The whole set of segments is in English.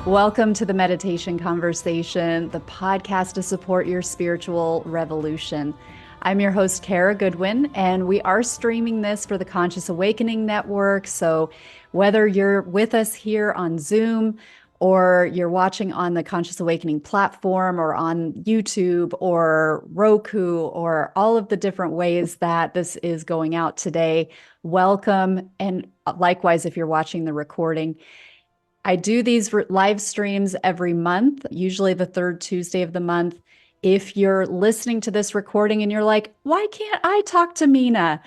Welcome to the Meditation Conversation, the podcast to support your spiritual revolution. I'm your host, Kara Goodwin, and we are streaming this for the Conscious Awakening Network. So whether you're with us here on Zoom or you're watching on the Conscious Awakening platform or on YouTube or Roku or all of the different ways that this is going out today, welcome. And likewise, if you're watching the recording, I do these live streams every month, usually the third Tuesday of the month. If you're listening to this recording and you're like, why can't I talk to Mina?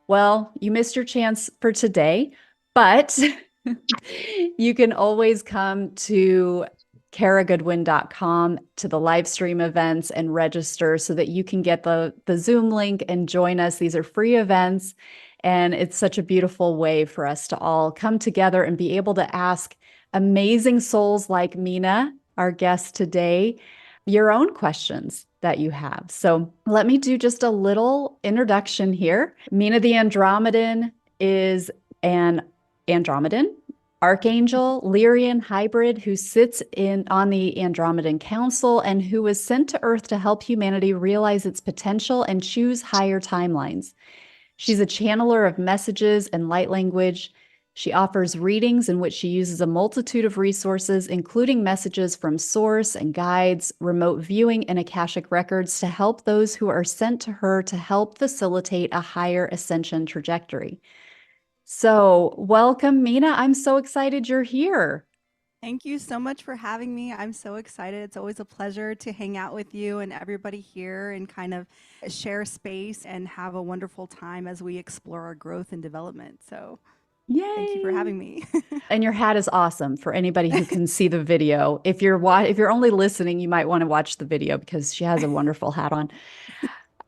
Well, you missed your chance for today, but you can always come to karagoodwin.com to the live stream events and register so that you can get the Zoom link and join us. These are free events, and it's such a beautiful way for us to all come together and be able to ask amazing souls like Mina, our guest today, your own questions that you have. So let me do just a little introduction here. Mina the Andromedan is an Andromedan, Archangel, Lyrian hybrid who sits on the Andromedan Council and who was sent to Earth to help humanity realize its potential and choose higher timelines. She's a channeler of messages and light language. She offers readings in which she uses a multitude of resources, including messages from Source and guides, remote viewing, and Akashic records to help those who are sent to her to help facilitate a higher ascension trajectory. So welcome, Mina. I'm so excited you're here. Thank you so much for having me. I'm so excited. It's always a pleasure to hang out with you and everybody here and kind of share space and have a wonderful time as we explore our growth and development. So Yay. Thank you for having me. And your hat is awesome for anybody who can see the video. If you're only listening, you might want to watch the video because she has a wonderful hat on.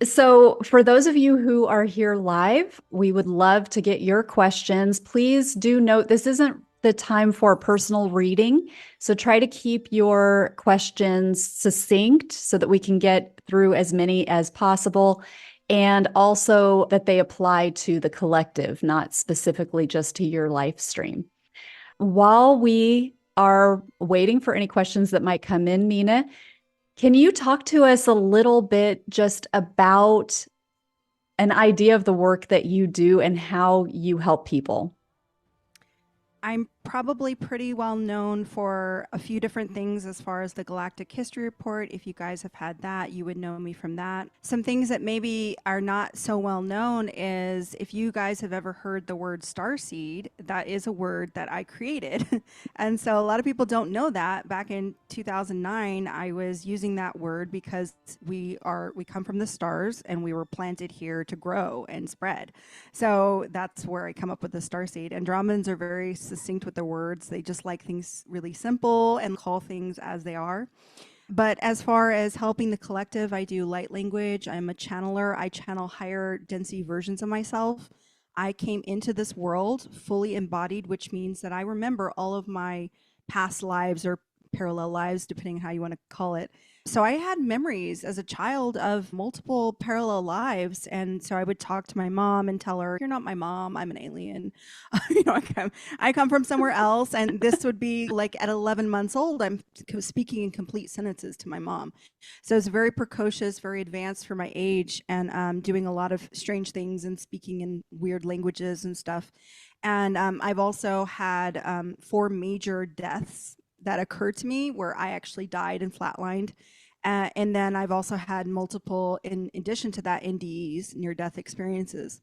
So for those of you who are here live, we would love to get your questions. Please do note this isn't the time for personal reading. So try to keep your questions succinct so that we can get through as many as possible. And also that they apply to the collective, not specifically just to your live stream. While we are waiting for any questions that might come in, Mina, can you talk to us a little bit just about an idea of the work that you do and how you help people? I'm probably pretty well known for a few different things as far as the Galactic History Report. If you guys have had that, you would know me from that. Some things that maybe are not so well known is if you guys have ever heard the word starseed, that is a word that I created. And so a lot of people don't know that. Back in 2009, I was using that word because we come from the stars and we were planted here to grow and spread. So that's where I come up with the starseed. Andromedans are very succinct with their words. They just like things really simple and call things as they are. But as far as helping the collective, I do light language. I'm a channeler. I channel higher density versions of myself. I came into this world fully embodied, which means that I remember all of my past lives or parallel lives, depending on how you want to call it. So I had memories as a child of multiple parallel lives. And so I would talk to my mom and tell her, you're not my mom, I'm an alien. I come from somewhere else. And this would be like at 11 months old, I'm speaking in complete sentences to my mom. So it's very precocious, very advanced for my age, and doing a lot of strange things and speaking in weird languages and stuff. And I've also had 4 major deaths that occurred to me where I actually died and flatlined. And then I've also had multiple, in addition to that, NDEs, near-death experiences.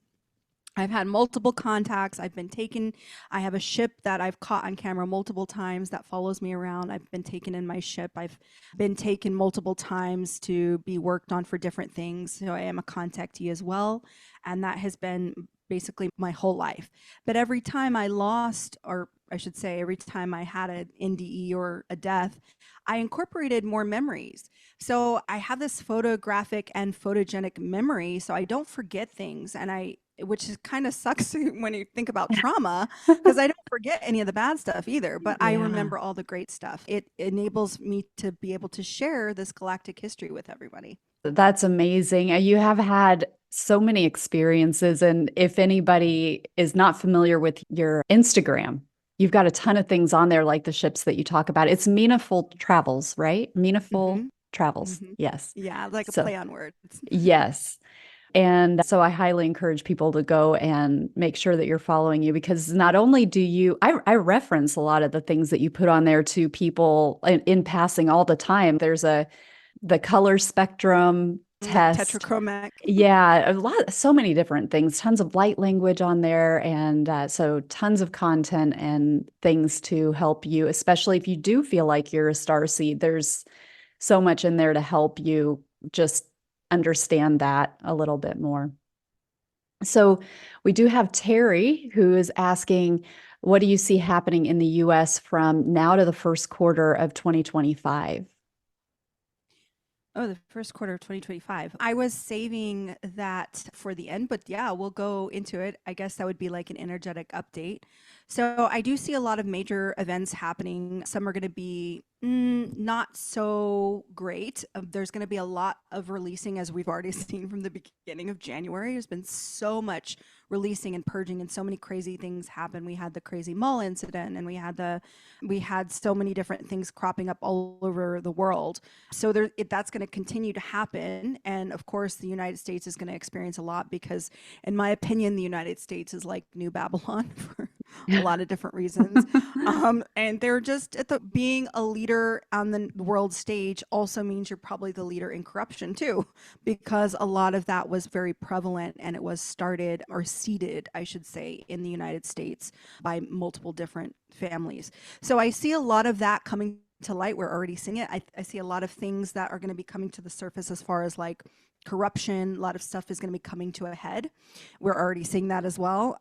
I've had multiple contacts. I've been taken. I have a ship that I've caught on camera multiple times that follows me around. I've been taken in my ship. I've been taken multiple times to be worked on for different things. So I am a contactee as well. And that has been basically my whole life. But every time I lost, or I should say, every time I had an NDE or a death, I incorporated more memories. So I have this photographic and photogenic memory, so I don't forget things. And which is kind of sucks when you think about trauma, because I don't forget any of the bad stuff either, but I remember all the great stuff. It enables me to be able to share this galactic history with everybody. That's amazing. You have had so many experiences. And if anybody is not familiar with your Instagram, you've got a ton of things on there, like the ships that you talk about. It's Meaningful Travels, right? Meaningful Mm-hmm. Travels. Mm-hmm. Yes. Yeah, like a So, play on words. yes. And so I highly encourage people to go and make sure that you're following you, because not only do I reference a lot of the things that you put on there to people in passing all the time. There's the color spectrum Like test. tetrachromatic. Yeah, so many different things, tons of light language on there. And so tons of content and things to help you, especially if you do feel like you're a star seed. There's so much in there to help you just understand that a little bit more. So we do have Terry who is asking, what do you see happening in the US from now to the first quarter of 2025? Oh, the first quarter of 2025. I was saving that for the end, but yeah, we'll go into it. I guess that would be like an energetic update. So I do see a lot of major events happening. Some are going to be not so great. There's going to be a lot of releasing, as we've already seen from the beginning of January. There's been so much releasing and purging, and so many crazy things happen. We had the crazy mall incident, and we had so many different things cropping up all over the world. So that's going to continue to happen. And of course, the United States is going to experience a lot because, in my opinion, the United States is like New Babylon for a lot of different reasons. And they're just being a leader on the world stage also means you're probably the leader in corruption too, because a lot of that was very prevalent, and it was started or seeded, I should say, in the United States by multiple different families. So I see a lot of that coming to light. We're already seeing it. I see a lot of things that are going to be coming to the surface as far as like corruption. A lot of stuff is going to be coming to a head. We're already seeing that as well.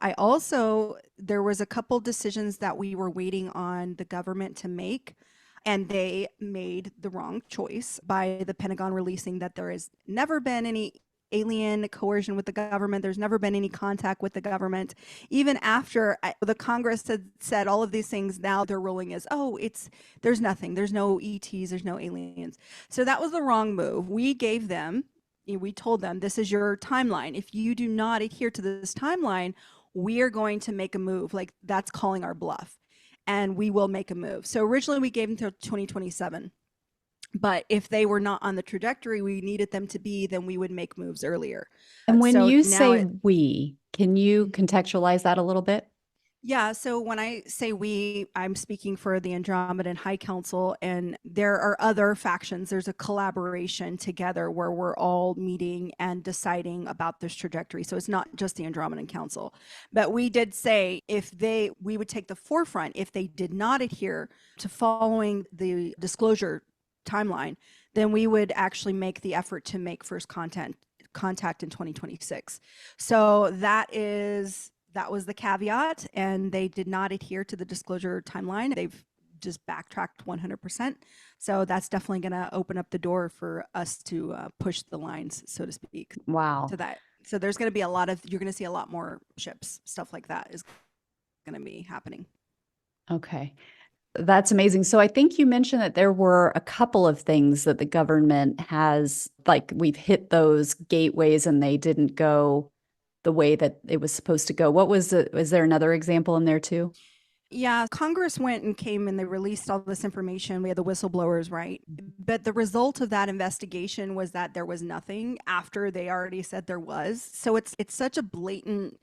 There was a couple decisions that we were waiting on the government to make, and they made the wrong choice by the Pentagon releasing that there has never been any alien coercion with the government. There's never been any contact with the government. Even after the Congress had said all of these things, now their ruling is, there's nothing. There's no ETs, there's no aliens. So that was the wrong move. We told them, this is your timeline. If you do not adhere to this timeline, we are going to make a move. Like, that's calling our bluff, and we will make a move. So originally we gave them till 2027. But if they were not on the trajectory we needed them to be, then we would make moves earlier. And when So you now say we, can you contextualize that a little bit? Yeah, so when I say we, I'm speaking for the Andromedan High Council, and there are other factions. There's a collaboration together where we're all meeting and deciding about this trajectory. So it's not just the Andromedan Council. But we did say we would take the forefront if they did not adhere to following the disclosure timeline, then we would actually make the effort to make first contact in 2026. So that was the caveat, and they did not adhere to the disclosure timeline. They've just backtracked 100%. So that's definitely going to open up the door for us to push the lines, so to speak. Wow. To that. So there's going to be you're going to see a lot more ships, stuff like that is going to be happening. Okay. That's amazing. So I think you mentioned that there were a couple of things that the government has, like we've hit those gateways and they didn't go the way that it was supposed to go. What was it? Was there another example in there too? Yeah, Congress went and came and they released all this information. We had the whistleblowers, right? But the result of that investigation was that there was nothing after they already said there was. So it's such a blatant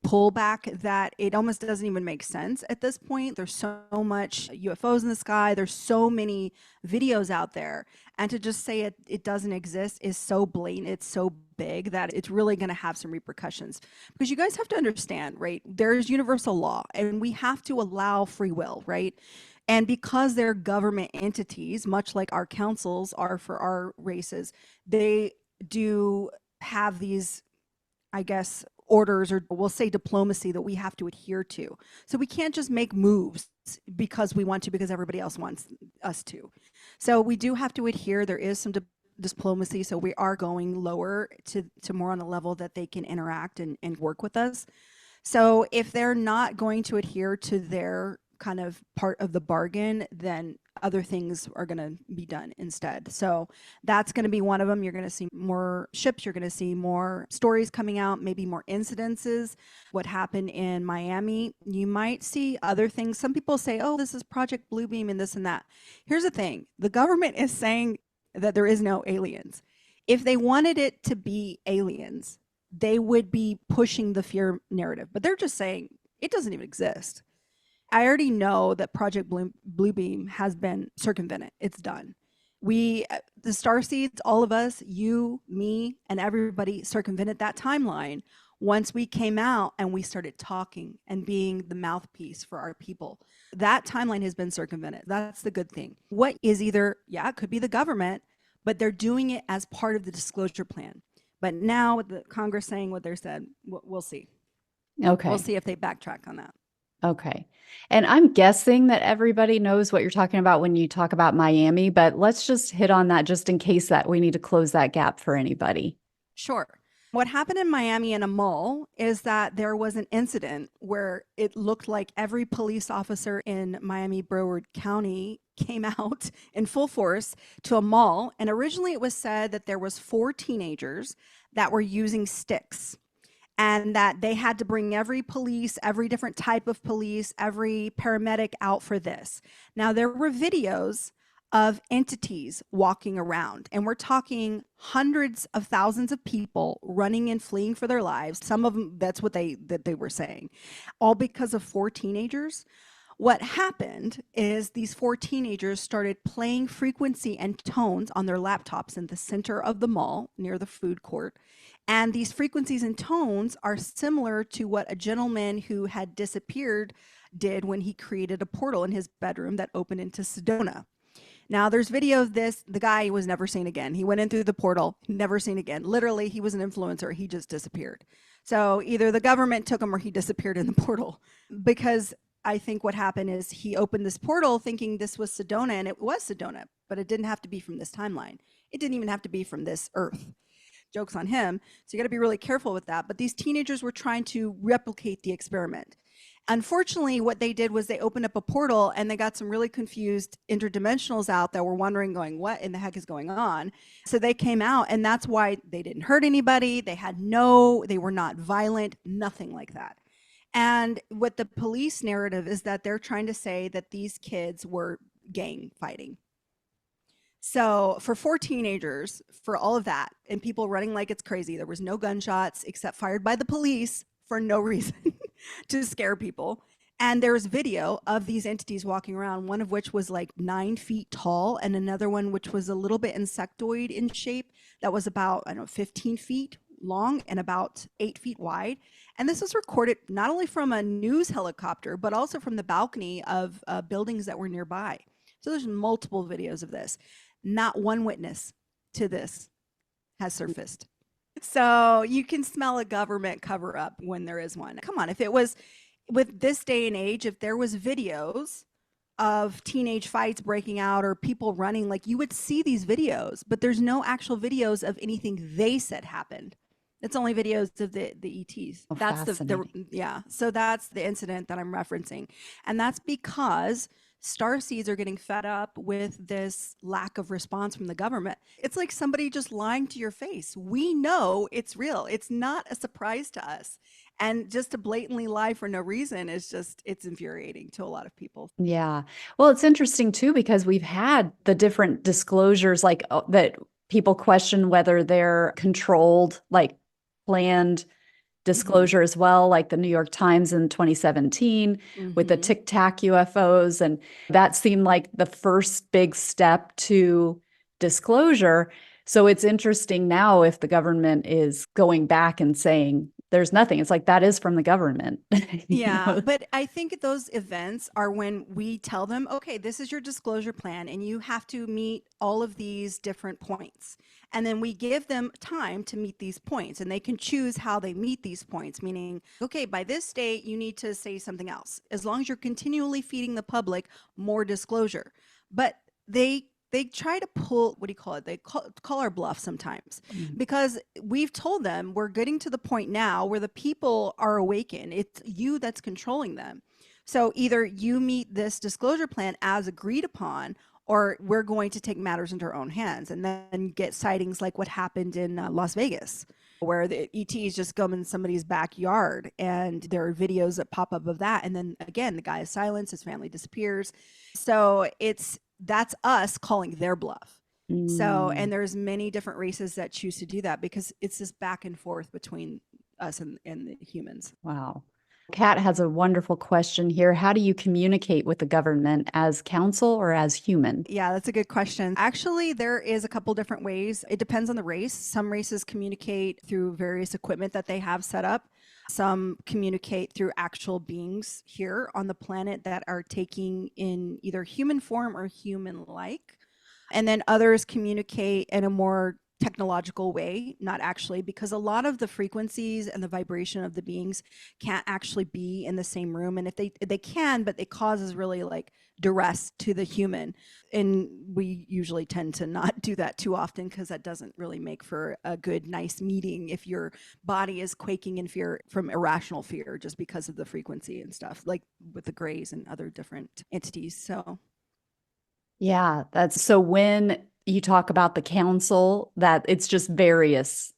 pullback that it almost doesn't even make sense at this point. There's so much UFOs in the sky. There's so many videos out there. And to just say it doesn't exist is so blatant. It's so big that it's really going to have some repercussions. Because you guys have to understand, right? There's universal law and we have to allow free will, right? And because they're government entities, much like our councils are for our races, they do have these, I guess, orders, or we'll say diplomacy, that we have to adhere to. So we can't just make moves because we want to, because everybody else wants us to. So we do have to adhere. There is some diplomacy. So we are going lower to more on a level that they can interact and work with us. So if they're not going to adhere to their kind of part of the bargain, then other things are going to be done instead. So that's going to be one of them. You're going to see more ships. You're going to see more stories coming out, maybe more incidences. What happened in Miami, you might see other things. Some people say, oh, this is Project Bluebeam and this and that. Here's the thing. The government is saying that there is no aliens. If they wanted it to be aliens, they would be pushing the fear narrative, but they're just saying it doesn't even exist. I already know that Project Bluebeam has been circumvented. It's done. The Starseeds, all of us, you, me, and everybody circumvented that timeline once we came out and we started talking and being the mouthpiece for our people. That timeline has been circumvented. That's the good thing. What is either, yeah, it could be the government, but they're doing it as part of the disclosure plan. But now with the Congress saying what they said, we'll see. Okay. We'll see if they backtrack on that. Okay. And I'm guessing that everybody knows what you're talking about when you talk about Miami, but let's just hit on that just in case that we need to close that gap for anybody. Sure. What happened in Miami in a mall is that there was an incident where it looked like every police officer in Miami Broward County came out in full force to a mall. And originally it was said that there was 4 teenagers that were using sticks and that they had to bring every police, every different type of police, every paramedic out for this. Now, there were videos of entities walking around, and we're talking hundreds of thousands of people running and fleeing for their lives. Some of them, that's what they were saying, all because of 4 teenagers. What happened is these 4 teenagers started playing frequency and tones on their laptops in the center of the mall near the food court. And these frequencies and tones are similar to what a gentleman who had disappeared did when he created a portal in his bedroom that opened into Sedona. Now, there's video of this. The guy was never seen again. He went in through the portal, never seen again. Literally, he was an influencer. He just disappeared. So either the government took him or he disappeared in the portal. Because I think what happened is he opened this portal thinking this was Sedona, and it was Sedona, but it didn't have to be from this timeline. It didn't even have to be from this Earth. Joke's on him. So you got to be really careful with that. But these teenagers were trying to replicate the experiment. Unfortunately, what they did was they opened up a portal and they got some really confused interdimensionals out that were wondering, going, what in the heck is going on? So they came out, and that's why they didn't hurt anybody. They were not violent, nothing like that. And what the police narrative is that they're trying to say that these kids were gang fighting. So for 4 teenagers, for all of that, and people running like it's crazy, there was no gunshots except fired by the police for no reason to scare people. And there's video of these entities walking around, one of which was like 9 feet tall, and another one which was a little bit insectoid in shape that was about, 15 feet long and about 8 feet wide. And this was recorded not only from a news helicopter, but also from the balcony of buildings that were nearby. So there's multiple videos of this. Not one witness to this has surfaced. So you can smell a government cover up when there is one. Come on, if it was with this day and age, if there was videos of teenage fights breaking out or people running, like you would see these videos, but there's no actual videos of anything they said happened. It's only videos of the ETs. Oh, that's yeah. So that's the incident that I'm referencing. And that's because Starseeds are getting fed up with this lack of response from the government. It's like somebody just lying to your face. We know it's real. It's not a surprise to us. And just to blatantly lie for no reason is it's infuriating to a lot of people. Yeah. Well, it's interesting too, because we've had the different disclosures like that people question whether they're controlled, like planned disclosure as well, like the New York Times in 2017 with the Tic Tac UFOs. And that seemed like the first big step to disclosure. So it's interesting now if the government is going back and saying there's nothing. It's like that is from the government. Yeah, but I think those events are when we tell them, okay, this is your disclosure plan and you have to meet all of these different points. And then we give them time to meet these points, and they can choose how they meet these points, meaning, okay, by this date, you need to say something else, as long as you're continually feeding the public more disclosure. But they try to pull, what do you call it? They call our bluff sometimes, because we've told them we're getting to the point now where the people are awakened. It's you that's controlling them. So either you meet this disclosure plan as agreed upon, or we're going to take matters into our own hands and then get sightings like what happened in Las Vegas, where the ETs just come in somebody's backyard, and there are videos that pop up of that. And then again, the guy is silenced, his family disappears. So that's us calling their bluff. So, and there's many different races that choose to do that because it's this back and forth between us and the humans. Wow. Kat has a wonderful question here. How do you communicate with the government, as council or as human? Yeah, that's a good question. Actually, there is a couple different ways. It depends on the race. Some races communicate through various equipment that they have set up. Some communicate through actual beings here on the planet that are taking in either human form or human-like. And then others communicate in a more technological way, not actually, because a lot of the frequencies and the vibration of the beings can't actually be in the same room. And if they can, but it causes really like duress to the human. And we usually tend to not do that too often because that doesn't really make for a good, nice meeting if your body is quaking in fear from irrational fear just because of the frequency and stuff, like with the grays and other different entities. So Yeah, so when you talk about the council, that it's just various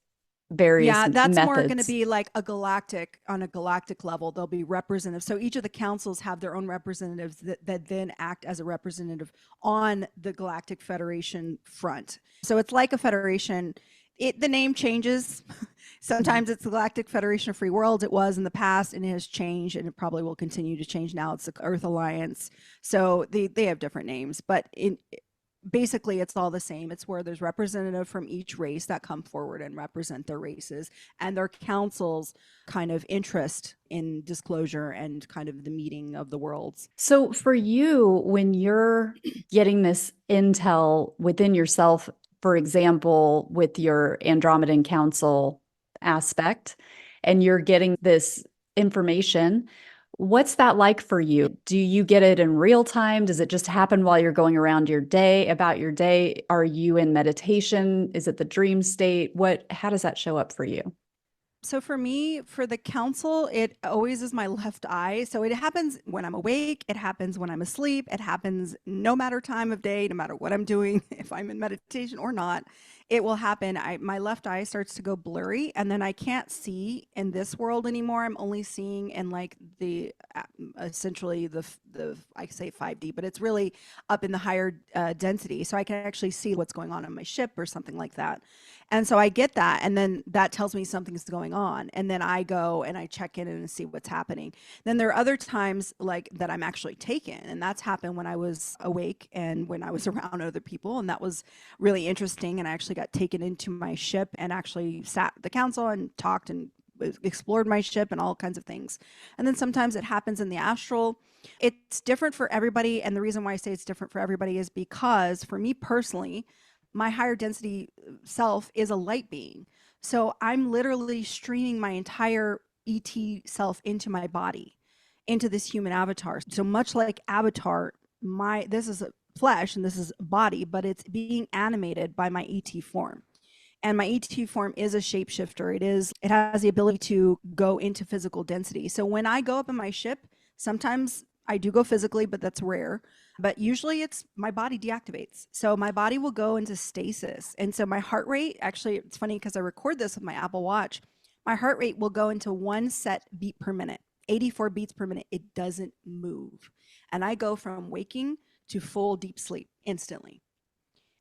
yeah, that's more going to methods. be like on a galactic level. They'll be representatives. So each of the councils have their own representatives that then act as a representative on the Galactic Federation front. So it's like a federation. The name changes. Sometimes it's the Galactic Federation of Free Worlds. It was in the past, and it has changed, and it probably will continue to change. Now it's the Earth Alliance. So they have different names, but basically it's all the same. It's where there's representative from each race that come forward and represent their races and their council's kind of interest in disclosure and kind of the meeting of the worlds. So for you, when you're getting this intel within yourself, for example, with your Andromedan Council aspect, and you're getting this information, what's that like for you? Do you get it in real time? Does it just happen while you're going around about your day? Are you in meditation? Is it the dream state? How does that show up for you? So for me, for the council, it always is my left eye. So it happens when I'm awake. It happens when I'm asleep. It happens no matter time of day, no matter what I'm doing, if I'm in meditation or not, it will happen. My left eye starts to go blurry, and then I can't see in this world anymore. I'm only seeing in like essentially the I say 5D, but it's really up in the higher density. So I can actually see what's going on my ship or something like that. And so I get that, and then that tells me something's going on, and then I go and I check in and see what's happening. Then there are other times like that I'm actually taken, and that's happened when I was awake and when I was around other people, and that was really interesting. And I actually got taken into my ship and actually sat at the council and talked and explored my ship and all kinds of things. And then sometimes it happens in the astral. It's different for everybody, and the reason why I say it's different for everybody is because for me personally, my higher density self is a light being. So I'm literally streaming my entire ET self into my body, into this human avatar. So much like Avatar, this is a flesh and this is a body, but it's being animated by my ET form. And my ET form is a shapeshifter. It has the ability to go into physical density. So when I go up in my ship, sometimes I do go physically, but that's rare. But usually it's my body deactivates. So my body will go into stasis. And so my heart rate, actually, it's funny because I record this with my Apple Watch. My heart rate will go into one set beat per minute, 84 beats per minute. It doesn't move. And I go from waking to full deep sleep instantly.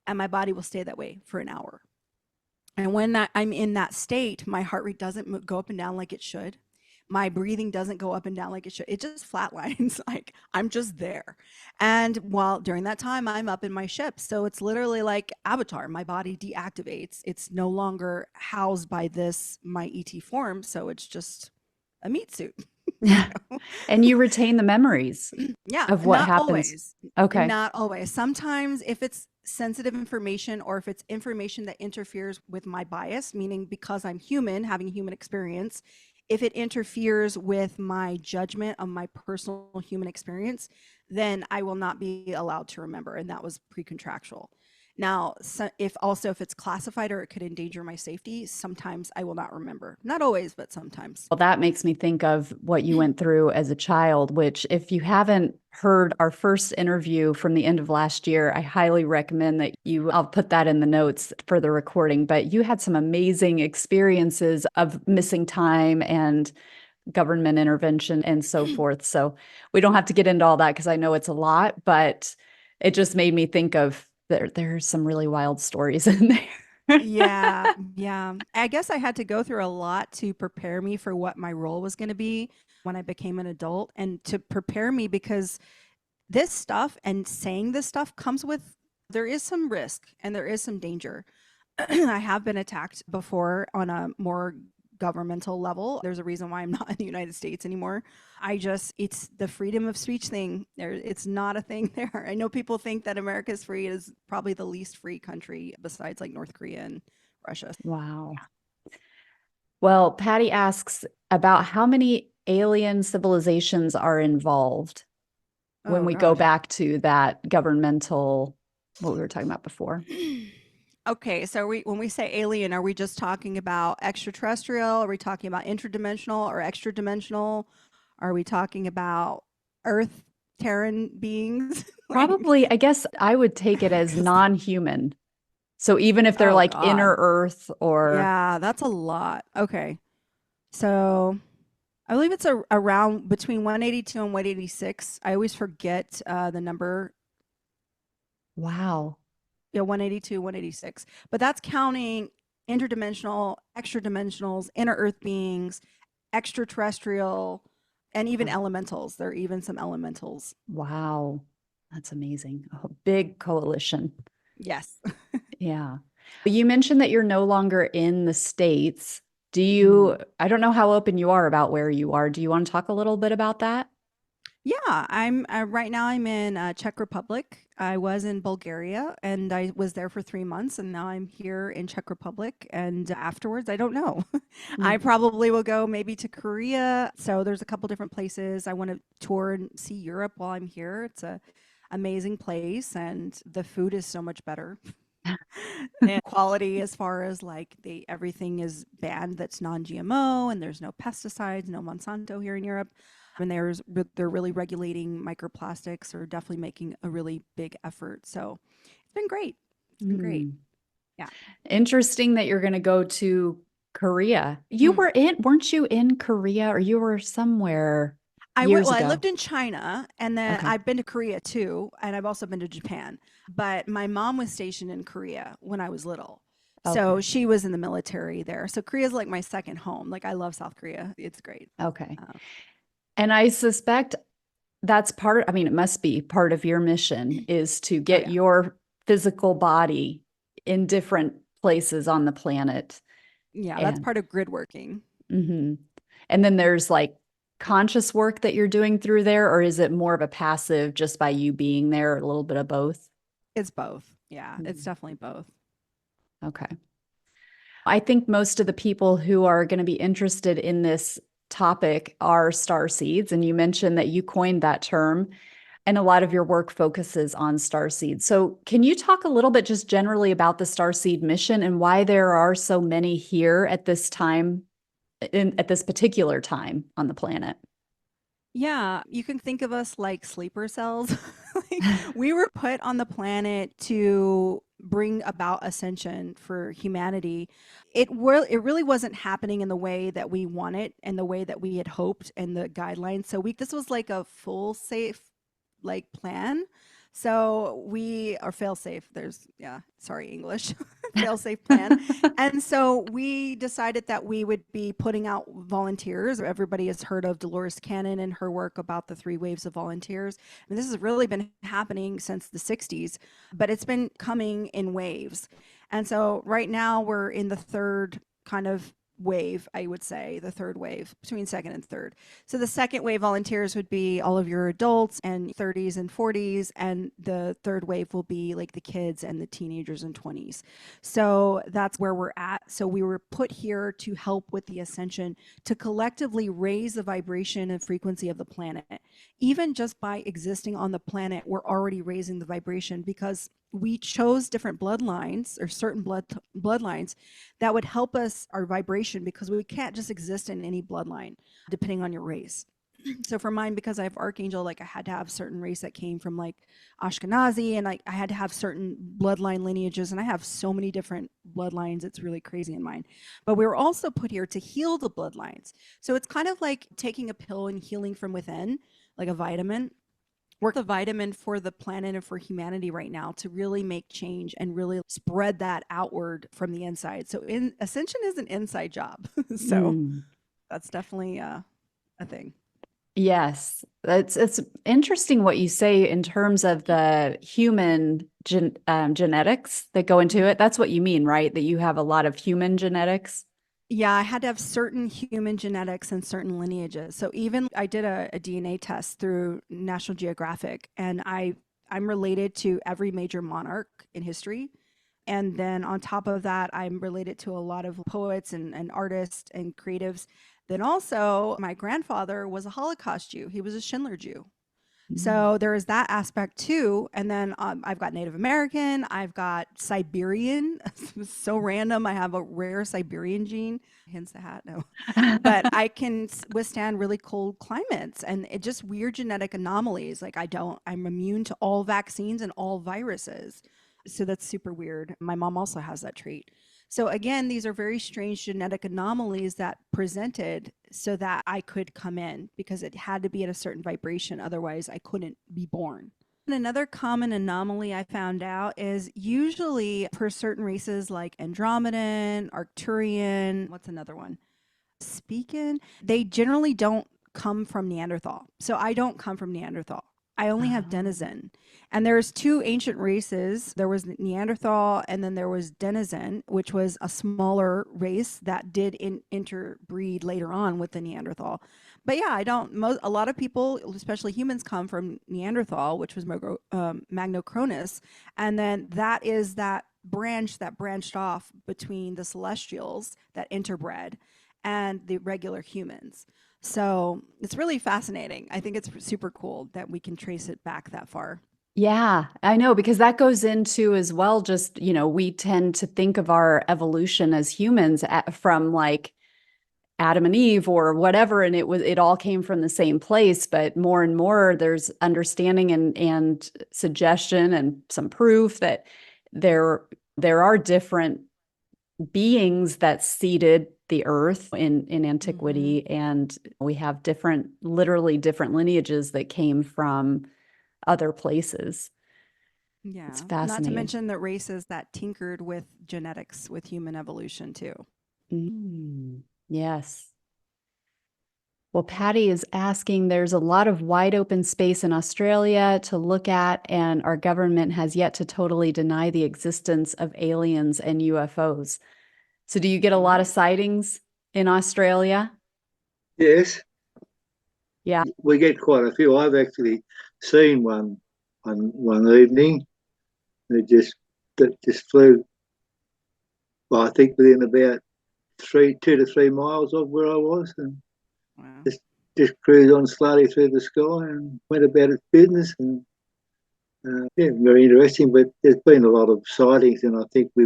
And my body will stay that way for an hour. And when I'm in that state, my heart rate doesn't go up and down like it should. My breathing doesn't go up and down like it should. It just flatlines. Like I'm just there. And while during that time, I'm up in my ship. So it's literally like Avatar. My body deactivates. It's no longer housed by my ET form. So it's just a meat suit. And you retain the memories Yeah, of what not happens. always. Okay. Not always. Sometimes if it's sensitive information or if it's information that interferes with my bias, meaning because I'm human, having human experience, if it interferes with my judgment of my personal human experience, then I will not be allowed to remember. And that was pre-contractual. Now, so if it's classified or it could endanger my safety, sometimes I will not remember. Not always, but sometimes. Well, that makes me think of what you went through as a child, which, if you haven't heard our first interview from the end of last year, I highly recommend that I'll put that in the notes for the recording. But you had some amazing experiences of missing time and government intervention and so forth. So we don't have to get into all that because I know it's a lot, but it just made me think of there's some really wild stories in there. Yeah, yeah. I guess I had to go through a lot to prepare me for what my role was going to be when I became an adult, and to prepare me because this stuff and saying this stuff comes with, there is some risk and there is some danger. I have been attacked before on a more governmental level. There's a reason why I'm not in the United States anymore. It's the freedom of speech thing. It's not a thing there. I know people think that America's free. It is probably the least free country besides like North Korea and Russia. Wow. Well, Patty asks about how many alien civilizations are involved when Oh we go gosh. back to that governmental, what we were talking about before. Okay, so when we say alien, are we just talking about extraterrestrial? Are we talking about interdimensional or extra dimensional? Are we talking about Earth Terran beings? Like, Probably, I guess I would take it as 'cause- non-human. So even if they're oh like inner God, Earth or yeah, that's a lot. Okay, so I believe it's around between 182 and 186. I always forget the number. wow. Yeah, 182, 186. But that's counting interdimensional, extra dimensionals, inner Earth beings, extraterrestrial, and even Oh, elementals. There are even some elementals. wow. That's amazing. A big coalition. Yes. Yeah. You mentioned that you're no longer in the States. Mhm. I don't know how open you are about where you are. Do you want to talk a little bit about that? Yeah, I'm right now. I'm in Czech Republic. I was in Bulgaria, and I was there for 3 months, and now I'm here in Czech Republic. And afterwards, I don't know. I Mm. probably will go maybe to Korea. So there's a couple different places I want to tour and see Europe while I'm here. It's a amazing place, and the food is so much better. And quality, as far as like everything is banned that's non-GMO, and there's no pesticides, no Monsanto here in Europe. And they're really regulating microplastics, or definitely making a really big effort. So it's been great. It's been great. Mm. Yeah. Interesting that you're going to go to Korea. Mm. Weren't you in Korea or you were somewhere years I ago? lived in China, and then Okay. I've been to Korea too, and I've also been to Japan. But my mom was stationed in Korea when I was little. So Okay. she was in the military there. So Korea's like my second home. Like, I love South Korea. It's great. Okay. Um, And I suspect I mean, it must be part of your mission is to oh get yeah. your physical body in different places on the planet. Yeah, that's And part of grid working. mhm. And then there's like conscious work that you're doing through there, or is it more of a passive just by you being there, a little bit of both? It's both. Yeah, it's Mhm. definitely both. Okay. I think most of the people who are going to be interested in this topic are starseeds. And you mentioned that you coined that term, and a lot of your work focuses on starseeds. So, can you talk a little bit just generally about the starseed mission and why there are so many here at this time, at this particular time on the planet? Yeah, you can think of us like sleeper cells. Like, we were put on the planet to bring about ascension for humanity. It really wasn't happening in the way that we wanted and the way that we had hoped and the guidelines. So we this was like a full safe like plan. So we are fail safe. There's yeah, sorry English. Fail safe plan. And so we decided that we would be putting out volunteers. Everybody has heard of Dolores Cannon and her work about the 3 waves of volunteers. And this has really been happening since the 60s, but it's been coming in waves. And so right now we're in the third kind of wave, I would say, the third wave, between second and third. So the second wave volunteers would be all of your adults and 30s and 40s, and the third wave will be like the kids and the teenagers and 20s. So that's where we're at. So we were put here to help with the ascension, to collectively raise the vibration and frequency of the planet. Even just by existing on the planet, we're already raising the vibration, because we chose different bloodlines or certain bloodlines that would help us our vibration, because we can't just exist in any bloodline depending on your race. So for mine, because I have Archangel, like I had to have certain race that came from like Ashkenazi, and like I had to have certain bloodline lineages, and I have so many different bloodlines. It's really crazy in mine. But we were also put here to heal the bloodlines. So it's kind of like taking a pill and healing from within, like a vitamin. Work the vitamin for the planet and for humanity right now to really make change and really spread that outward from the inside. So ascension is an inside job. So that's definitely a thing. Yes, it's interesting what you say in terms of the human genetics that go into it. That's what you mean, right? That you have a lot of human genetics. Yeah, I had to have certain human genetics and certain lineages. So even I did a DNA test through National Geographic, and I'm related to every major monarch in history. And then on top of that, I'm related to a lot of poets and artists and creatives. Then also, my grandfather was a Holocaust Jew. He was a Schindler Jew. So there is that aspect too. And then I've got Native American, I've got Siberian. So random. I have a rare Siberian gene. Hence the hat. No, but I can withstand really cold climates and it just weird genetic anomalies. Like I'm immune to all vaccines and all viruses. So that's super weird. My mom also has that trait. So again, these are very strange genetic anomalies that presented so that I could come in, because it had to be at a certain vibration. Otherwise, I couldn't be born. And another common anomaly I found out is usually for certain races like Andromedan, Arcturian, what's another one? Speaking, they generally don't come from Neanderthal. So I don't come from Neanderthal. I only have denizen. And there's two ancient races. There was Neanderthal and then there was denizen, which was a smaller race that did interbreed later on with the Neanderthal. But yeah, a lot of people, especially humans, come from Neanderthal, which was Magnocronus. And then that is that branch that branched off between the celestials that interbred and the regular humans. So it's really fascinating. I think it's super cool that we can trace it back that far. Yeah, I know, because that goes into as well, just, we tend to think of our evolution as humans from like Adam and Eve or whatever, and it all came from the same place. But more and more, there's understanding and suggestion and some proof that there are different beings that seeded the earth in antiquity, and we have literally different lineages that came from other places. Yeah. It's Not to fascinating. mention the races that tinkered with genetics with human evolution too. Yes. Well, Patty is asking, there's a lot of wide open space in Australia to look at, and our government has yet to totally deny the existence of aliens and UFOs. So do you get a lot of sightings in Australia? Yes. Yeah. We get quite a few. I've actually seen one on one evening. It just flew, well, I think within about 2 to 3 miles of where I was, and just cruised on slowly through the sky and went about its business. And yeah, very interesting. But there's been a lot of sightings, and I think there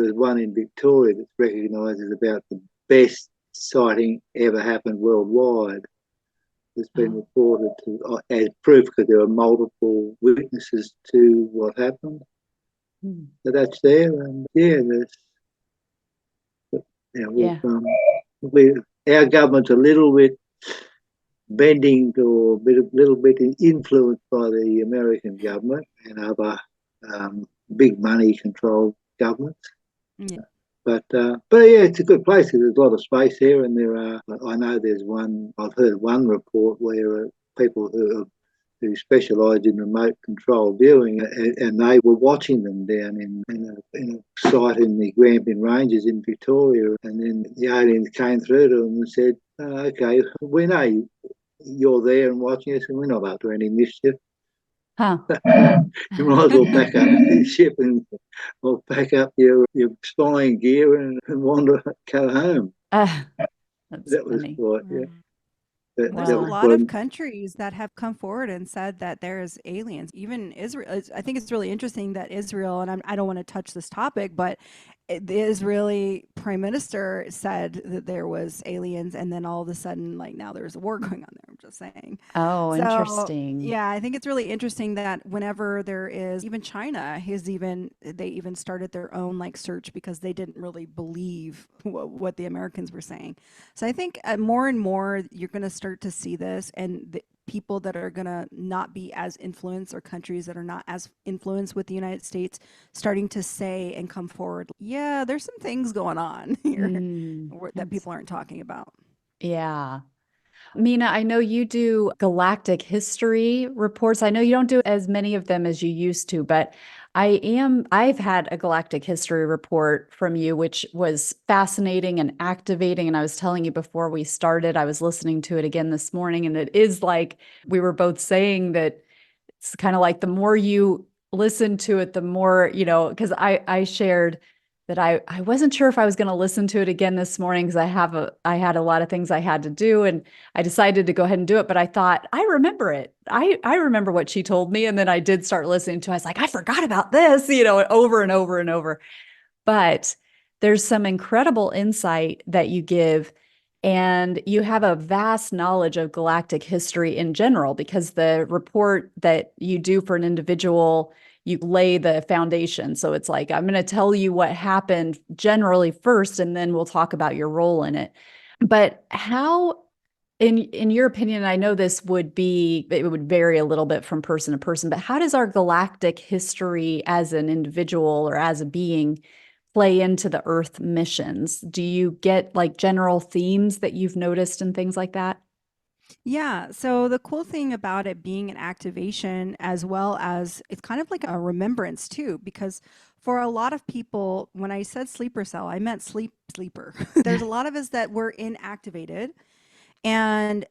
was one in Victoria that's recognised as about the best sighting ever happened worldwide. It's been reported as proof, because there are multiple witnesses to what happened. So that's there, and yeah, our government's a little bit bending or a little bit influenced by the American government and other big money controlled governments. Yeah. But yeah, it's a good place. There's a lot of space here, and I know there's one. I've heard one report where people who specialise in remote control viewing, and they were watching them down in a site in the Grampian Ranges in Victoria, and then the aliens came through to them and said, "Okay, we know you're there and watching us, and we're not up to any mischief. Huh. You might as well pack up your ship or pack up your spying gear and wander, go home." That's That was funny. quite, yeah. There's a was lot of one. countries that have come forward and said that there's aliens. Even Israel. I think it's really interesting that Israel, and I don't want to touch this topic, but the Israeli prime minister said that there was aliens, and then all of a sudden, like now there's a war going on there. I'm just saying. Oh, So interesting. yeah, I think it's really interesting that whenever there is, even China they even started their own like search because they didn't really believe what the Americans were saying. So I think more and more you're going to start to see this, and the people that are going to not be as influenced, or countries that are not as influenced with the United States, starting to say and come forward, yeah, there's some things going on here that That's, people aren't talking about. yeah. Mina, I know you do galactic history reports. I know you don't do as many of them as you used to, but I've had a galactic history report from you, which was fascinating and activating. And I was telling you before we started, I was listening to it again this morning, and it is like we were both saying that it's kind of like the more you listen to it, the more, because I shared that I wasn't sure if I was going to listen to it again this morning because I had a lot of things I had to do, and I decided to go ahead and do it. But I thought, I remember it. I remember what she told me. And then I did start listening to it. I was like, I forgot about this, over and over and over. But there's some incredible insight that you give, and you have a vast knowledge of galactic history in general, because the report that you do for an individual, you lay the foundation. So it's like, I'm going to tell you what happened generally first, and then we'll talk about your role in it. But how, in your opinion, I know it would vary a little bit from person to person, but how does our galactic history as an individual or as a being play into the Earth missions? Do you get like general themes that you've noticed and things like that? Yeah. So the cool thing about it being an activation, as well as it's kind of like a remembrance too, because for a lot of people, when I said sleeper cell, I meant sleeper. There's a lot of us that were inactivated and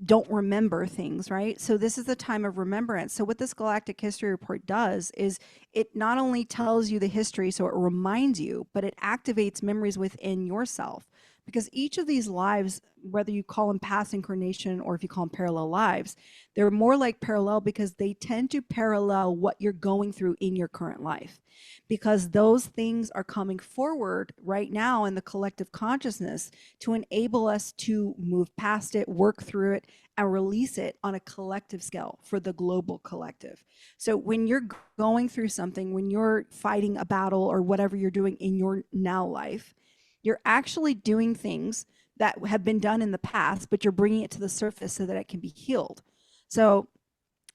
don't remember things, right? So this is the time of remembrance. So what this galactic history report does is it not only tells you the history, so it reminds you, but it activates memories within yourself. Because each of these lives, whether you call them past incarnation or if you call them parallel lives, they're more like parallel because they tend to parallel what you're going through in your current life. Because those things are coming forward right now in the collective consciousness to enable us to move past it, work through it, and release it on a collective scale for the global collective. So when you're going through something, when you're fighting a battle or whatever you're doing in your now life, you're actually doing things that have been done in the past, but you're bringing it to the surface so that it can be healed. So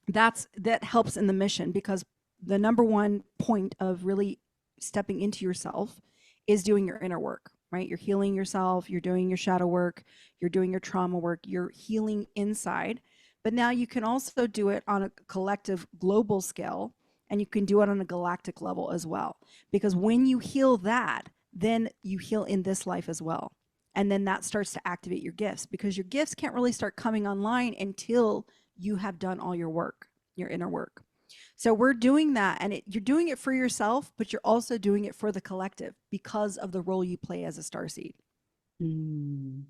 that helps in the mission, because the number one point of really stepping into yourself is doing your inner work, right? You're healing yourself, you're doing your shadow work, you're doing your trauma work, you're healing inside. But now you can also do it on a collective global scale, and you can do it on a galactic level as well. Because when you heal that, then you heal in this life as well. And then that starts to activate your gifts, because your gifts can't really start coming online until you have done all your work, your inner work. So we're doing that, and you're doing it for yourself, but you're also doing it for the collective because of the role you play as a starseed. Mm,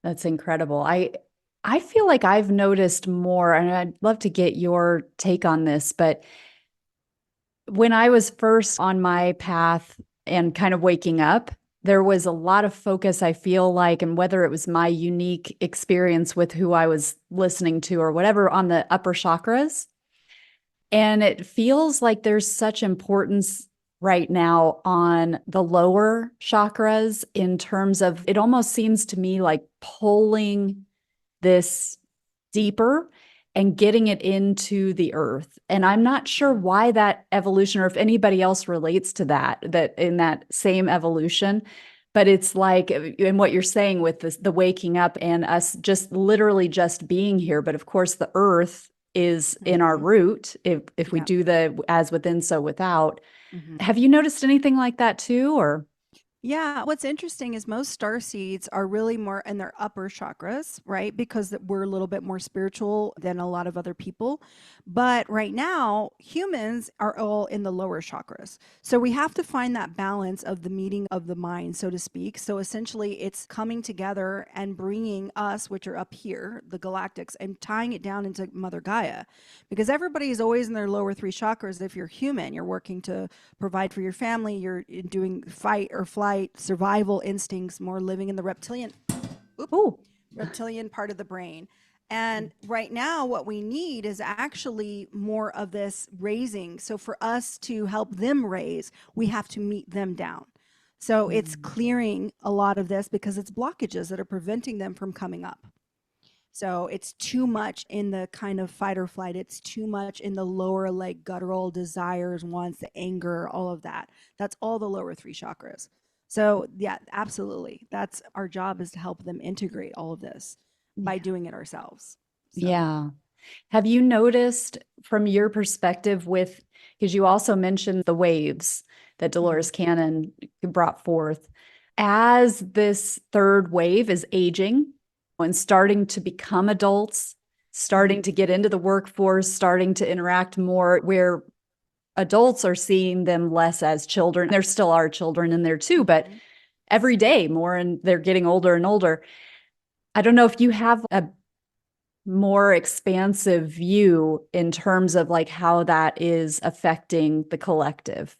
that's incredible. I feel like I've noticed more, and I'd love to get your take on this, but when I was first on my path and kind of waking up, there was a lot of focus, I feel like, and whether it was my unique experience with who I was listening to or whatever, on the upper chakras. And it feels like there's such importance right now on the lower chakras, in terms of, it almost seems to me like pulling this deeper and getting it into the earth. And I'm not sure why that evolution, or if anybody else relates to that in that same evolution. But it's like, in what you're saying with this, the waking up and us just literally just being here. But of course, the earth is in our root, if we do the as within, so without. Mm-hmm. Have you noticed anything like that too, or? Yeah, what's interesting is most star seeds are really more in their upper chakras, right? Because we're a little bit more spiritual than a lot of other people. But right now, humans are all in the lower chakras. So we have to find that balance of the meeting of the mind, so to speak. So essentially, it's coming together and bringing us, which are up here, the galactics, and tying it down into Mother Gaia. Because everybody is always in their lower three chakras. If you're human, you're working to provide for your family, you're doing fight or flight, survival instincts, more living in the reptilian part of the brain. And right now, what we need is actually more of this raising. So for us to help them raise, we have to meet them down. So it's clearing a lot of this because it's blockages that are preventing them from coming up. So it's too much in the kind of fight or flight. It's too much in the lower, like guttural desires, wants, the anger, all of that. That's all the lower three chakras. So yeah, absolutely. That's our job, is to help them integrate all of this by doing it ourselves. So. Yeah. Have you noticed from your perspective because you also mentioned the waves that Dolores Cannon brought forth, as this third wave is aging and starting to become adults, starting to get into the workforce, starting to interact more, where adults are seeing them less as children. There still are children in there too, but every day more, and they're getting older and older. I don't know if you have a more expansive view in terms of like how that is affecting the collective.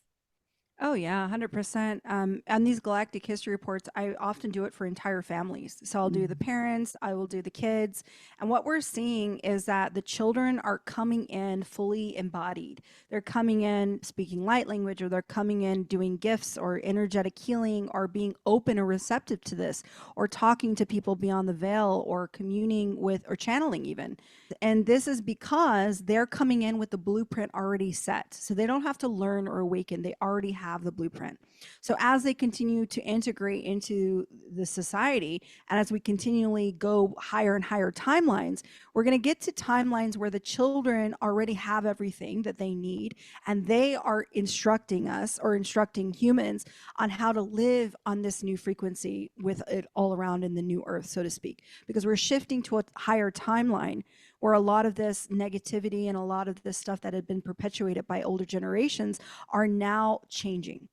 Oh yeah, 100%. On these galactic history reports, I often do it for entire families. So I'll do the parents, I will do the kids. And what we're seeing is that the children are coming in fully embodied. They're coming in speaking light language, or they're coming in doing gifts or energetic healing, or being open or receptive to this, or talking to people beyond the veil, or communing with, or channeling even. And this is because they're coming in with the blueprint already set. So they don't have to learn or awaken. They already have the blueprint. So as they continue to integrate into the society, and as we continually go higher and higher timelines, we're going to get to timelines where the children already have everything that they need, and they are instructing us, or instructing humans, on how to live on this new frequency with it all around in the new earth, so to speak, because we're shifting to a higher timeline where a lot of this negativity and a lot of this stuff that had been perpetuated by older generations are now changing.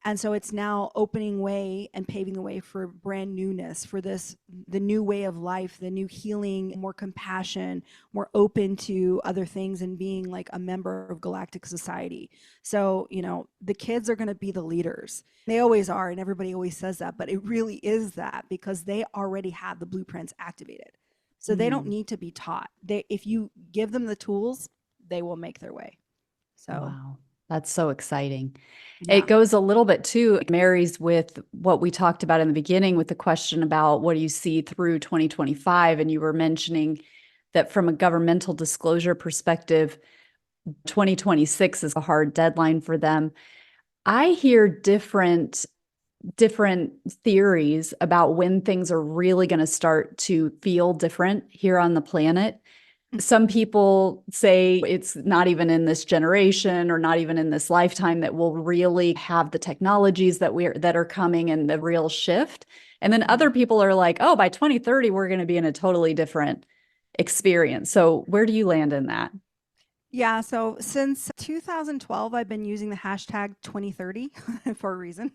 And so it's now opening way and paving the way for brand newness, for this, the new way of life, the new healing, more compassion, more open to other things, and being like a member of galactic society. So, you know, the kids are going to be the leaders. They always are, and everybody always says that, but it really is that, because they already have the blueprints activated. So they don't need to be taught. If you give them the tools, they will make their way. So wow, that's so exciting. yeah. It goes a little bit too, it marries with what we talked about in the beginning with the question about what do you see through 2025. And you were mentioning that from a governmental disclosure perspective, 2026 is a hard deadline for them. I hear different theories about when things are really going to start to feel different here on the planet. Some people say it's not even in this generation, or not even in this lifetime, that we'll really have the technologies that are coming and the real shift. And then other people are like, oh, by 2030, we're going to be in a totally different experience. So where do you land in that? Yeah, so since 2012, I've been using the hashtag 2030 for a reason.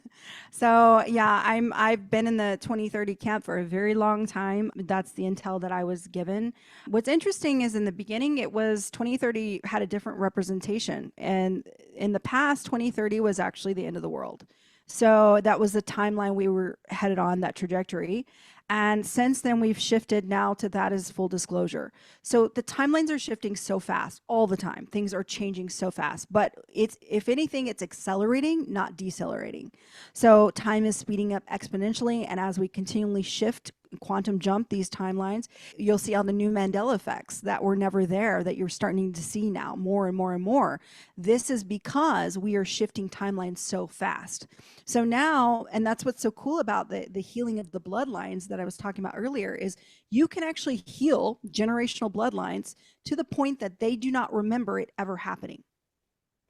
So yeah, I've been in the 2030 camp for a very long time. That's the intel that I was given. What's interesting is in the beginning, it was 2030 had a different representation, and in the past, 2030 was actually the end of the world. So that was the timeline we were headed on, that trajectory. And since then, we've shifted now to that as full disclosure. So the timelines are shifting so fast all the time. Things are changing so fast, but it's, if anything, it's accelerating, not decelerating. So time is speeding up exponentially. And as we continually shift, quantum jump these timelines, you'll see all the new Mandela effects that were never there, that you're starting to see now more and more and more. This is because we are shifting timelines so fast. So now, and that's what's so cool about the healing of the bloodlines that I was talking about earlier, is you can actually heal generational bloodlines to the point that they do not remember it ever happening.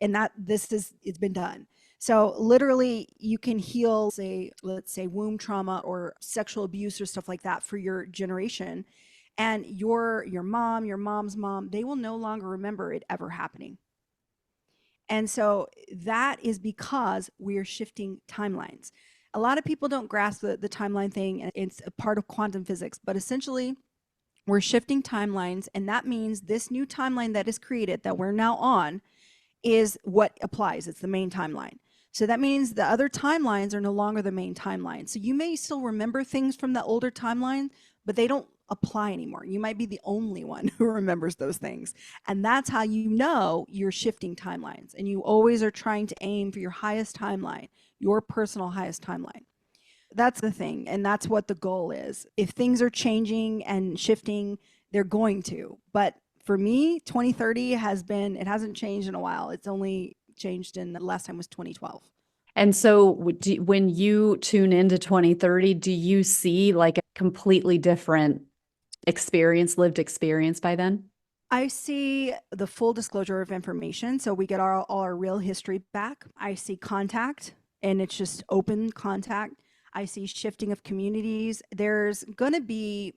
And that it's been done. So literally you can heal, say, let's say womb trauma or sexual abuse or stuff like that for your generation. And your mom, your mom's mom, they will no longer remember it ever happening. And so that is because we are shifting timelines. A lot of people don't grasp the timeline thing, and it's a part of quantum physics, but essentially we're shifting timelines. And that means this new timeline that is created that we're now on is what applies. It's the main timeline. So that means the other timelines are no longer the main timeline. So you may still remember things from the older timeline, but they don't apply anymore. You might be the only one who remembers those things. And that's how you know you're shifting timelines. And you always are trying to aim for your highest timeline, your personal highest timeline. That's the thing. And that's what the goal is. If things are changing and shifting, they're going to. But for me, 2030 it hasn't changed in a while. It's only changed in the last time was 2012. And so when you tune into 2030, do you see like a completely different lived experience by then? I see the full disclosure of information. So we get all our real history back. I see contact, and it's just open contact. I see shifting of communities. There's going to be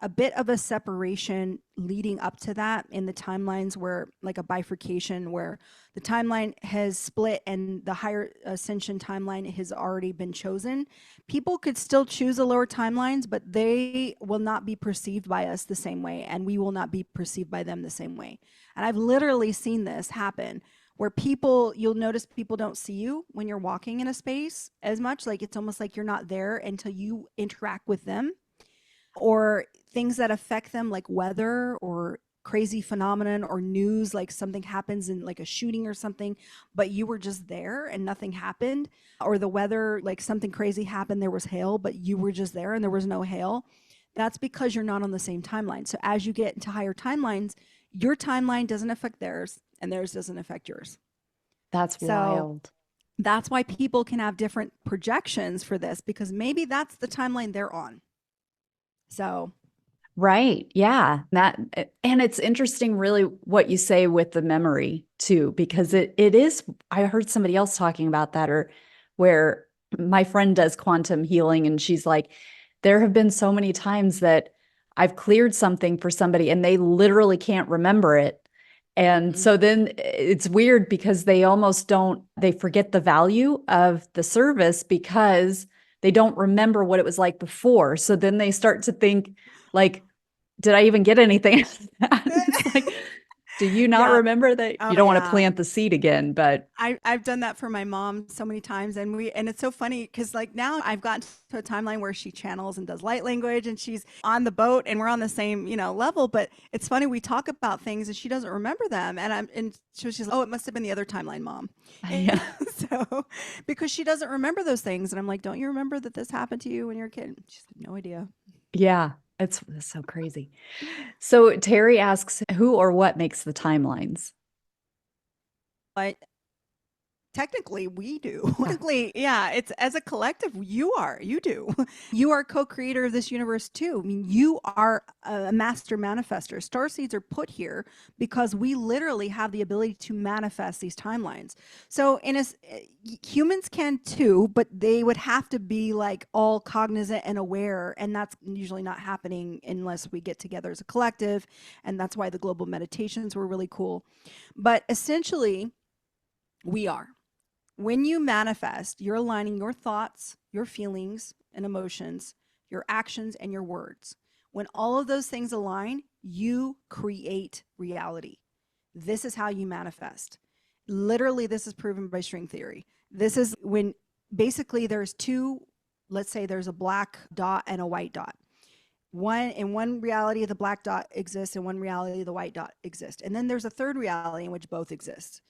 a bit of a separation leading up to that in the timelines, where like a bifurcation where the timeline has split and the higher ascension timeline has already been chosen. People could still choose the lower timelines, but they will not be perceived by us the same way, and we will not be perceived by them the same way. And I've literally seen this happen where you'll notice people don't see you when you're walking in a space as much. Like it's almost like you're not there until you interact with them, or things that affect them like weather or crazy phenomenon or news, like something happens in like a shooting or something, but you were just there and nothing happened. Or the weather, like something crazy happened, there was hail, but you were just there and there was no hail. That's because you're not on the same timeline. So as you get into higher timelines, your timeline doesn't affect theirs and theirs doesn't affect yours. That's wild. That's why people can have different projections for this, because maybe that's the timeline they're on. So right. Yeah. And it's interesting really what you say with the memory too, because it is, I heard somebody else talking about that, or where my friend does quantum healing, and she's like, there have been so many times that I've cleared something for somebody and they literally can't remember it. And so then it's weird because they forget the value of the service because they don't remember what it was like before. So then they start to think like, did I even get anything? It's like, do you not remember that? You don't want to plant the seed again, but I've done that for my mom so many times. And it's so funny because like now I've gotten to a timeline where she channels and does light language, and she's on the boat and we're on the same, level. But it's funny, we talk about things and she doesn't remember them. And she's like, oh, it must have been the other timeline, Mom. yeah. So because she doesn't remember those things. And I'm like, don't you remember that this happened to you when you were a kid? She's like, no idea. Yeah. It's so crazy. So Terry asks, who or what makes the timelines? But technically we do. Technically, yeah, it's as a collective, you do. You are co-creator of this universe too. I mean, you are a master manifester. Starseeds are put here because we literally have the ability to manifest these timelines. So humans can too, but they would have to be like all cognizant and aware, and that's usually not happening unless we get together as a collective, and that's why the global meditations were really cool. But essentially, we are. When you manifest, you're aligning your thoughts, your feelings and emotions, your actions, and your words. When all of those things align, you create reality. This is how you manifest. Literally, this is proven by string theory. This is when basically there's let's say there's a black dot and a white dot. In one reality, the black dot exists, in one reality, the white dot exists. And then there's a third reality in which both exist.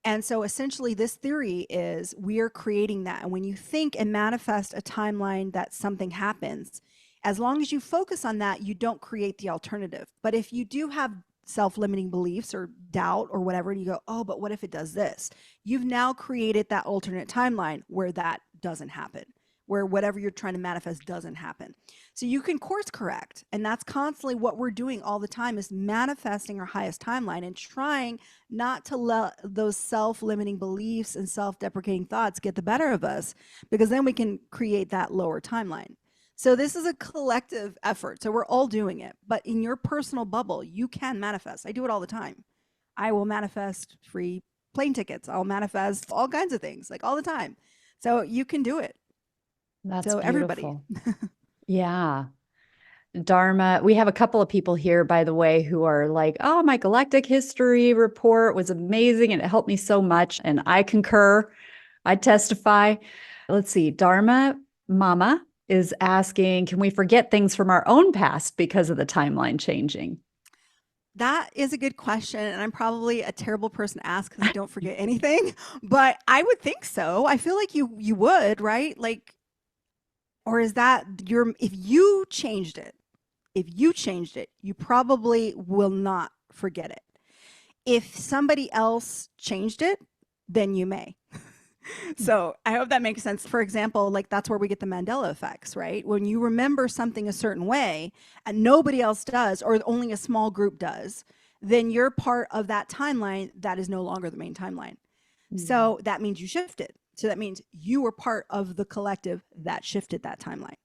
And so essentially this theory is we are creating that. And when you think and manifest a timeline that something happens, as long as you focus on that, you don't create the alternative. But if you do have self-limiting beliefs or doubt or whatever, and you go, oh, but what if it does this? You've now created that alternate timeline where that doesn't happen, where whatever you're trying to manifest doesn't happen. So you can course correct. And that's constantly what we're doing all the time, is manifesting our highest timeline and trying not to let those self-limiting beliefs and self-deprecating thoughts get the better of us, because then we can create that lower timeline. So this is a collective effort. So we're all doing it. But in your personal bubble, you can manifest. I do it all the time. I will manifest free plane tickets. I'll manifest all kinds of things, like all the time. So you can do it. That's so beautiful. Everybody. Yeah. Dharma, we have a couple of people here, by the way, who are like, oh, my galactic history report was amazing and it helped me so much. And I concur. I testify. Let's see. Dharma Mama is asking, can we forget things from our own past because of the timeline changing? That is a good question. And I'm probably a terrible person to ask because I don't forget anything, but I would think so. I feel like you would, right? Like, or is that if you changed it, you probably will not forget it. If somebody else changed it, then you may. So I hope that makes sense. For example, like that's where we get the Mandela effects, right? When you remember something a certain way and nobody else does, or only a small group does, then you're part of that timeline that is no longer the main timeline. So that means you shifted. So that means you were part of the collective that shifted that timeline.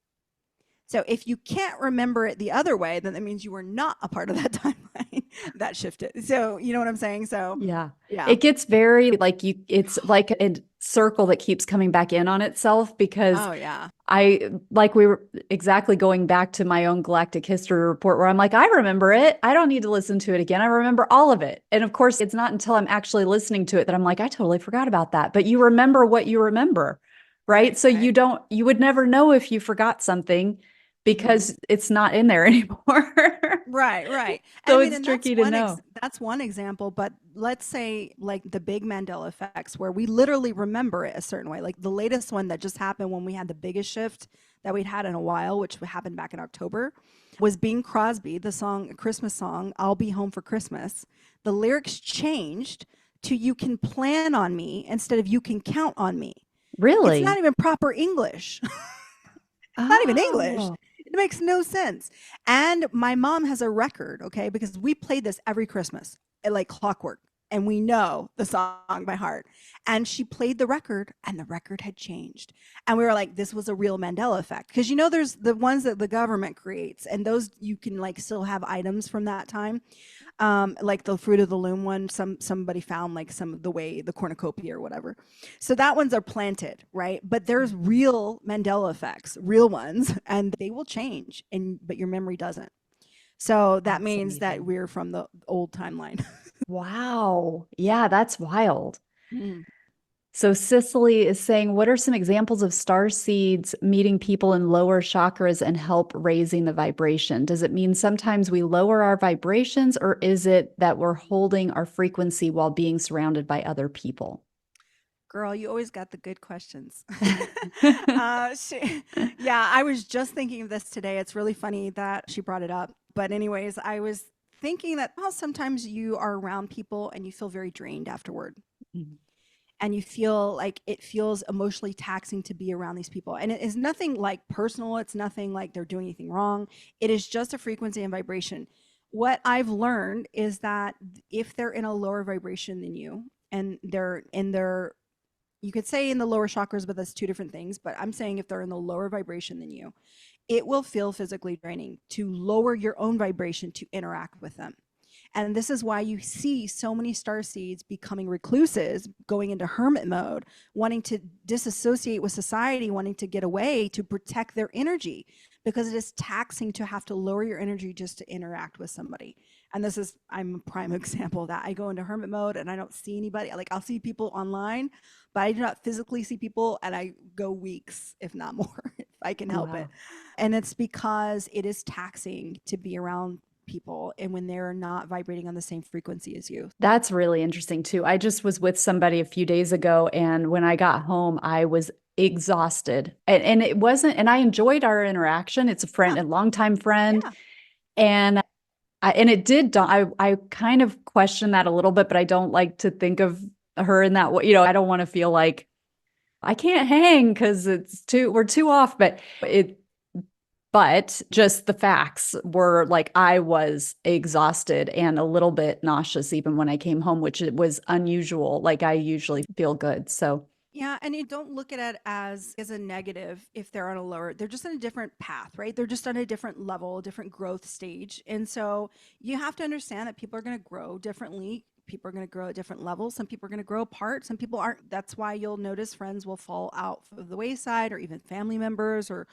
So if you can't remember it the other way, then that means you were not a part of that timeline that shifted. So you know what I'm saying? So yeah. It gets very like it's like a circle that keeps coming back in on itself, because we were exactly going back to my own galactic history report where I'm like, I remember it. I don't need to listen to it again. I remember all of it. And of course, it's not until I'm actually listening to it that I'm like, I totally forgot about that. But you remember what you remember, right? So you would never know if you forgot something, because it's not in there anymore. Right. So it's tricky to know. That's one example, but let's say like the big Mandela effects where we literally remember it a certain way. Like the latest one that just happened when we had the biggest shift that we'd had in a while, which happened back in October, was Bing Crosby, the song, a Christmas song, I'll Be Home for Christmas. The lyrics changed to "You can plan on me" instead of "You can count on me." Really? It's not even proper English. Not even English. It makes no sense. And my mom has a record, okay, because we played this every Christmas, like clockwork, and we know the song by heart. And she played the record, and the record had changed. And we were like, this was a real Mandela effect. Because there's the ones that the government creates, and those you can like still have items from that time. Like the Fruit of the Loom one, somebody found like some of the way, the cornucopia or whatever. So that ones are planted, right? But there's real Mandela effects, real ones, and they will change, but your memory doesn't. So that means that we're from the old timeline. Wow. Yeah, that's wild. So Cicely is saying, what are some examples of starseeds meeting people in lower chakras and help raising the vibration? Does it mean sometimes we lower our vibrations, or is it that we're holding our frequency while being surrounded by other people? Girl, you always got the good questions. I was just thinking of this today. It's really funny that she brought it up. But anyways, I was thinking that sometimes you are around people and you feel very drained afterward. And you feel like it feels emotionally taxing to be around these people. And it is nothing like personal. It's nothing like they're doing anything wrong. It is just a frequency and vibration. What I've learned is that if they're in a lower vibration than you, and they're in their, you could say in the lower chakras, but that's two different things. But I'm saying if they're in the lower vibration than you, it will feel physically draining to lower your own vibration to interact with them. And this is why you see so many starseeds becoming recluses, going into hermit mode, wanting to disassociate with society, wanting to get away to protect their energy, because it is taxing to have to lower your energy just to interact with somebody. And I'm a prime example of that. I go into hermit mode and I don't see anybody. Like I'll see people online, but I do not physically see people, and I go weeks, if not more, if I can help it. And it's because it is taxing to be around people and when they're not vibrating on the same frequency as you. That's really interesting too. I just was with somebody a few days ago, and when I got home, I was exhausted, and it wasn't, and I enjoyed our interaction. It's a friend, a longtime friend. And it did, I kind of question that a little bit, but I don't like to think of her in that way. I don't want to feel like I can't hang because we're too off, but just the facts were like, I was exhausted and a little bit nauseous even when I came home, which it was unusual. Like I usually feel good. So Yeah, and you don't look at it as a negative if they're on a lower, they're just on a different path, right? They're just on a different level, a different growth stage. And so you have to understand that people are going to grow differently. People are going to grow at different levels. Some people are going to grow apart. Some people aren't. That's why you'll notice friends will fall out of the wayside, or even family members or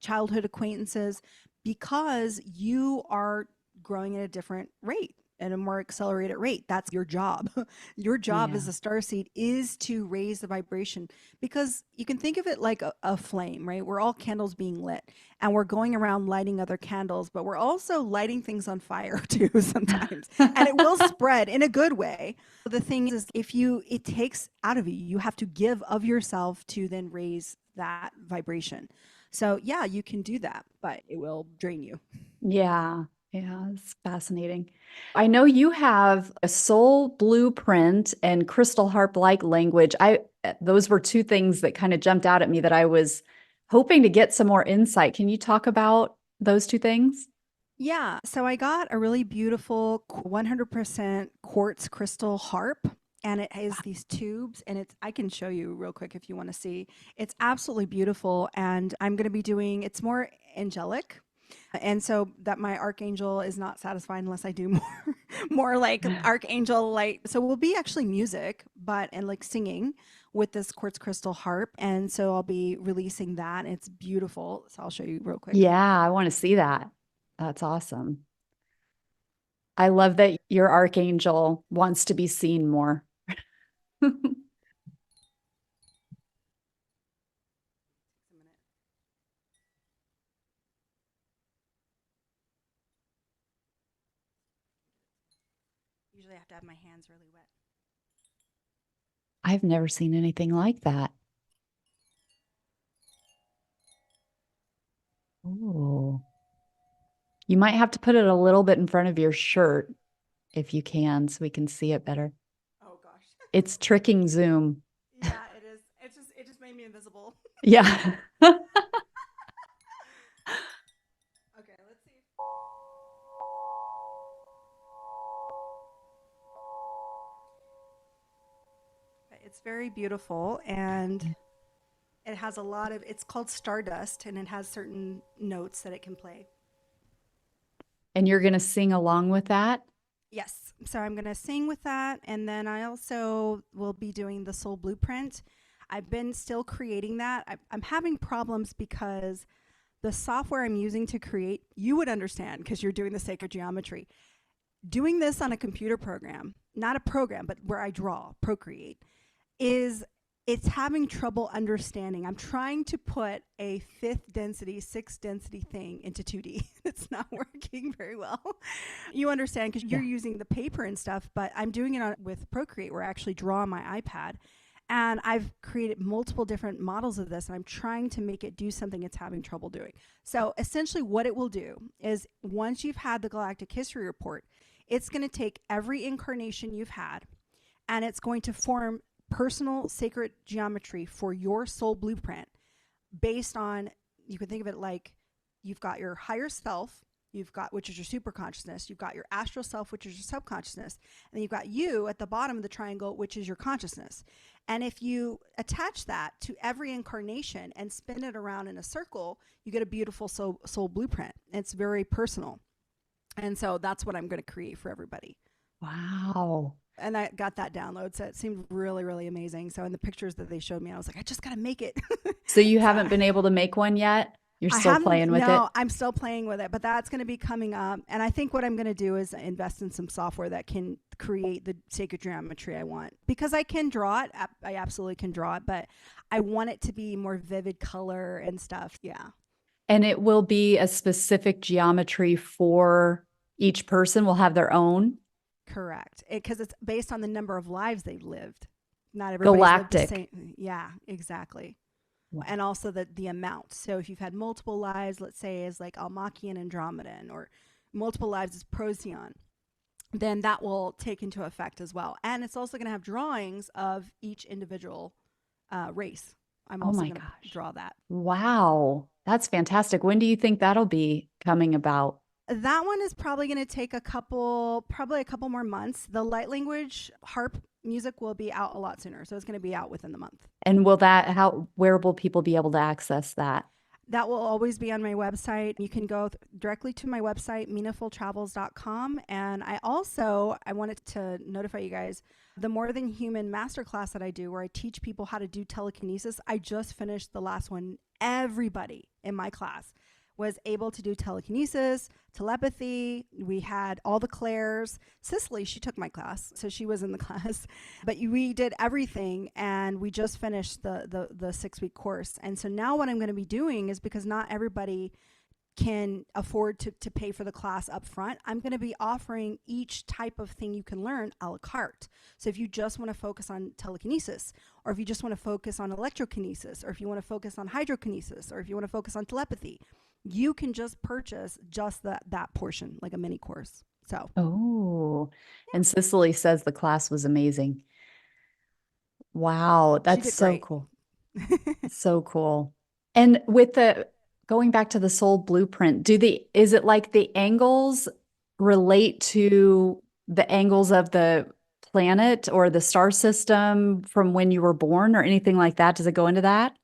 childhood acquaintances, because you are growing at a different rate, at a more accelerated rate. That's your job. Your job yeah. as a starseed is to raise the vibration, because you can think of it like a flame, right? We're all candles being lit, and we're going around lighting other candles, but we're also lighting things on fire too sometimes, and it will spread in a good way. The thing is, it takes out of you, you have to give of yourself to then raise that vibration. So yeah, you can do that, but it will drain you. Yeah. Yeah. It's fascinating. I know you have a soul blueprint and crystal harp like language. Those were two things that kind of jumped out at me that I was hoping to get some more insight. Can you talk about those two things? Yeah, so I got a really beautiful 100% quartz crystal harp, and it has these tubes, and I can show you real quick if you want to see. It's absolutely beautiful, and I'm going to be doing it's more angelic. And so that my archangel is not satisfied unless I do more like archangel light. So we'll be actually music, but and like singing with this quartz crystal harp. And so I'll be releasing that. It's beautiful. So I'll show you real quick. Yeah, I want to see that. That's awesome. I love that your archangel wants to be seen more. Usually I have to have my hands really wet. I've never seen anything like that. Oh, you might have to put it a little bit in front of your shirt if you can, so we can see it better. Oh gosh. It's tricking Zoom. Yeah, it is. It just made me invisible. Yeah. Okay, let's see. It's very beautiful, and it has a lot of, it's called Stardust, and it has certain notes that it can play. And you're going to sing along with that? Yes. So I'm going to sing with that. And then I also will be doing the soul blueprint. I've been still creating that. I'm having problems because the software I'm using to create, you would understand because you're doing the sacred geometry. Doing this on a computer program, not a program, but where I draw, Procreate, it's having trouble understanding. I'm trying to put a fifth density, sixth density thing into 2D. It's not working very well. You understand because you're using the paper and stuff, but I'm doing it with Procreate where I actually draw on my iPad. And I've created multiple different models of this, and I'm trying to make it do something it's having trouble doing. So essentially what it will do is once you've had the Galactic History Report, it's going to take every incarnation you've had, and it's going to form personal sacred geometry for your soul blueprint based on, you can think of it like you've got your higher self, you've got, which is your super consciousness, you've got your astral self, which is your subconsciousness, and then you've got you at the bottom of the triangle, which is your consciousness. And if you attach that to every incarnation and spin it around in a circle, you get a beautiful soul blueprint. It's very personal. And so that's what I'm going to create for everybody. Wow. And I got that download, so it seemed really, really amazing. So in the pictures that they showed me, I was like, I just got to make it. So you haven't been able to make one yet? You're I still haven't, playing with it? no, I'm still playing with it, but that's going to be coming up. And I think what I'm going to do is invest in some software that can create the sacred geometry I want, because I can draw it. I absolutely can draw it, but I want it to be more vivid color and stuff. Yeah. And it will be a specific geometry for each person will have their own? Correct. Because it's based on the number of lives they've lived. Not everybody's Galactic. lived the same. Yeah, exactly. Wow. And also the amount. So if you've had multiple lives, let's say as like Almachian Andromedan, or multiple lives as Procyon, then that will take into effect as well. And it's also going to have drawings of each individual race. I'm Oh also my going to gosh. draw that. Wow. That's fantastic. When do you think that'll be coming about? That one is probably going to take probably a couple more months. The light language harp music will be out a lot sooner. So it's going to be out within the month. And where will people be able to access that? That will always be on my website. You can go directly to my website, meaningfultravels.com. And I wanted to notify you guys, the More Than Human Masterclass that I do, where I teach people how to do telekinesis. I just finished the last one. Everybody in my class was able to do telekinesis, telepathy. We had all the Claires. Cicely, she took my class, so she was in the class. But we did everything, and we just finished the 6-week course. And so now what I'm going to be doing is, because not everybody can afford to pay for the class up front, I'm going to be offering each type of thing you can learn a la carte. So if you just want to focus on telekinesis, or if you just want to focus on electrokinesis, or if you want to focus on hydrokinesis, or if you want to focus on telepathy, you can just purchase just that portion, like a mini course. So. Oh, and Cicely says the class was amazing. Wow, that's so great. cool. So cool. And going back to the soul blueprint, is it like the angles relate to the angles of the planet or the star system from when you were born or anything like that? Does it go into that?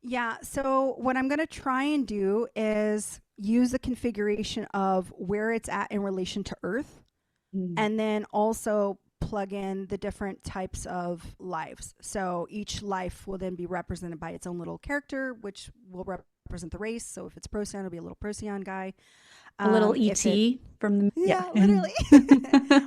Yeah. So what I'm going to try and do is use the configuration of where it's at in relation to Earth, and then also plug in the different types of lives. So each life will then be represented by its own little character, which will represent the race. So if it's Procyon, it'll be a little Procyon guy. A little ET from the literally.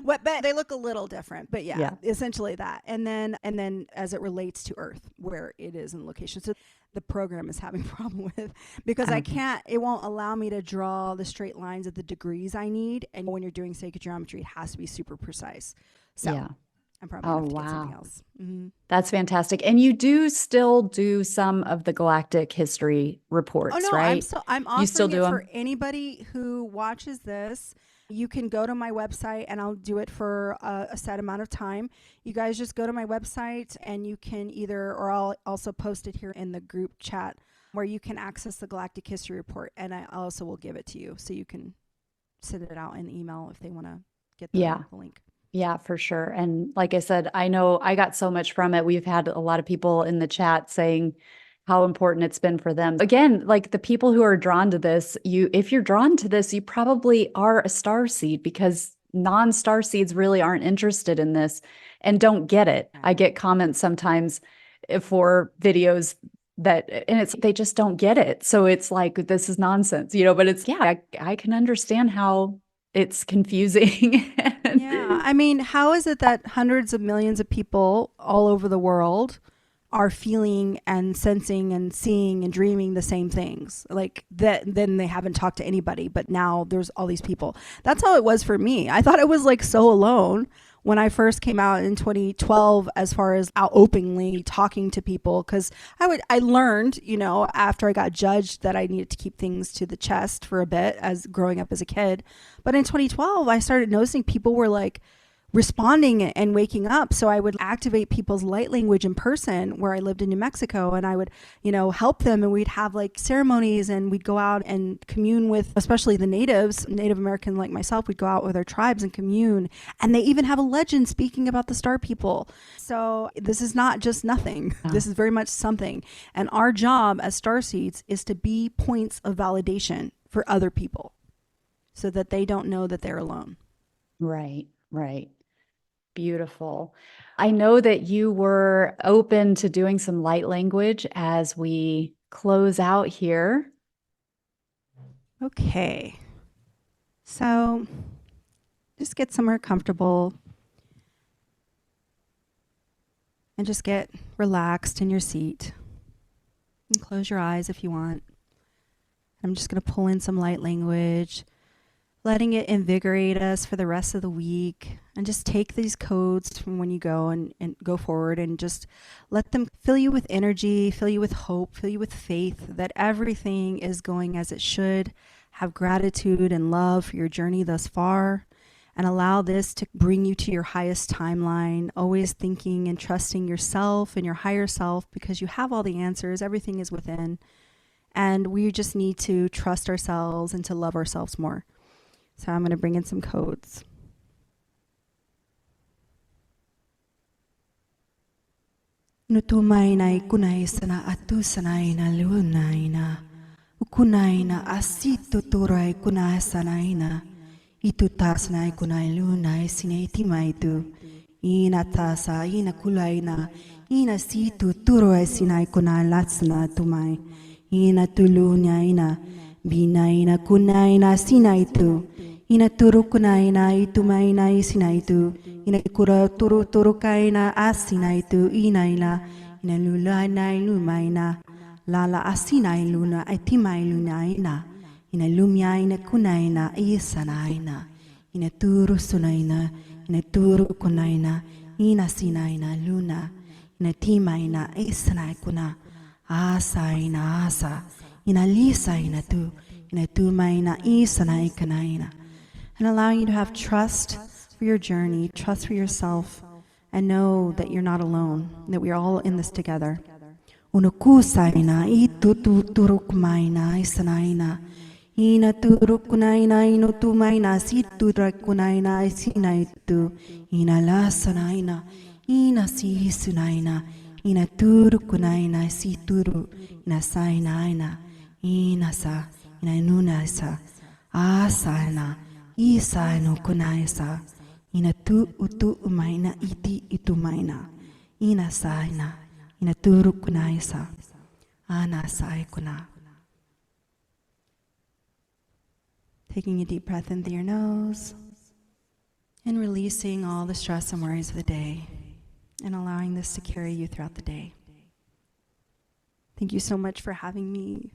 But they look a little different, but yeah, essentially that. And then as it relates to Earth, where it is in location. So the program is having a problem with, because it won't allow me to draw the straight lines of the degrees I need. And when you're doing sacred geometry, it has to be super precise. So yeah. I'm probably going to have to get something else. Mm-hmm. That's fantastic. And you do still do some of the galactic history reports, right? I'm offering it for anybody who watches this. You can go to my website, and I'll do it for a set amount of time. You guys just go to my website, and you can or I'll also post it here in the group chat, where you can access the Galactic History Report. And I also will give it to you, so you can send it out in email if they want to get the link. Yeah, for sure. And like I said, I know I got so much from it. We've had a lot of people in the chat saying how important it's been for them. Again, like the people who are drawn to this, if you're drawn to this, you probably are a starseed, because non-starseeds really aren't interested in this and don't get it. I get comments sometimes for videos they just don't get it. So it's like, this is nonsense, but I can understand how it's confusing. Yeah. I mean, how is it that hundreds of millions of people all over the world are feeling and sensing and seeing and dreaming the same things? Like that, then they haven't talked to anybody, but now there's all these people. That's how it was for me. I thought it was like so alone when I first came out in 2012, as far as out openly talking to people, because I learned, after I got judged, that I needed to keep things to the chest for a bit as growing up as a kid. But in 2012, I started noticing people were like responding and waking up. So I would activate people's light language in person where I lived in New Mexico, and I would, help them, and we'd have like ceremonies, and we'd go out and commune with, especially the natives, Native American like myself. We'd go out with our tribes and commune, and they even have a legend speaking about the star people. So this is not just nothing. This is very much something. And our job as starseeds is to be points of validation for other people, so that they don't know that they're alone. Right. Beautiful. I know that you were open to doing some light language as we close out here. Okay. So just get somewhere comfortable and just get relaxed in your seat. And close your eyes if you want. I'm just going to pull in some light language, letting it invigorate us for the rest of the week, and just take these codes from when you go and go forward, and just let them fill you with energy, fill you with hope, fill you with faith that everything is going as it should. Have gratitude and love for your journey thus far, and allow this to bring you to your highest timeline, always thinking and trusting yourself and your higher self, because you have all the answers. Everything is within. And we just need to trust ourselves and to love ourselves more. So I'm going to bring in some codes. Nutumaina ikunai sana atu sanaina lunaina. Ukunaina asitu turai kunai sanaina. Itu tasna ikunai lunai sineti maitu. Ina tasa ina kulaina. Ina situ turai sinai kunai latsna tumai. Ina tulunya ina. Bina ina kunaina sinaitu. Ina turukunaina itumaina isinaitu. Ina kura turukaina asinaitu inaila. Ina lulaina ilumaina. Lala asinai luna itimai lunaina. Ina lumia ina kunaina isanaina. Ina turusunaina. Ina turukunaina. Ina sinaina luna. Ina timaina isanai kuna. Asa ina asa. Ina lisa ina tu maina isana ikanaina. And allowing you to have trust for your journey, trust for yourself, and know that you're not alone, that we are all in this together. Unukusaina itu turukmaina isanaina. Ina turukunaina inutumaina situ rakunaina isinaitu. Ina lasanaina. Ina sisunaina. Ina turukunaina situru. Ina sainaina. Ina sa. Ina nunaisa. Asaina. Isa no kunaisa. Ina tu utu umaina iti itumaina. Ina saina. Ina turu kunaisa. Ana sai kuna. Taking a deep breath in through your nose and releasing all the stress and worries of the day and allowing this to carry you throughout the day. Thank you so much for having me.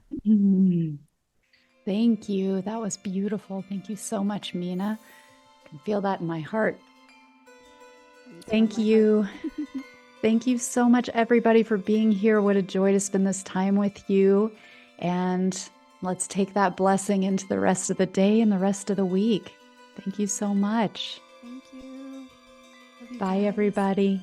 Thank you. That was beautiful. Thank you so much, Mina. I can feel that in my heart. Thank you. Thank you so much, everybody, for being here. What a joy to spend this time with you. And let's take that blessing into the rest of the day and the rest of the week. Thank you so much. Thank you. Bye, everybody.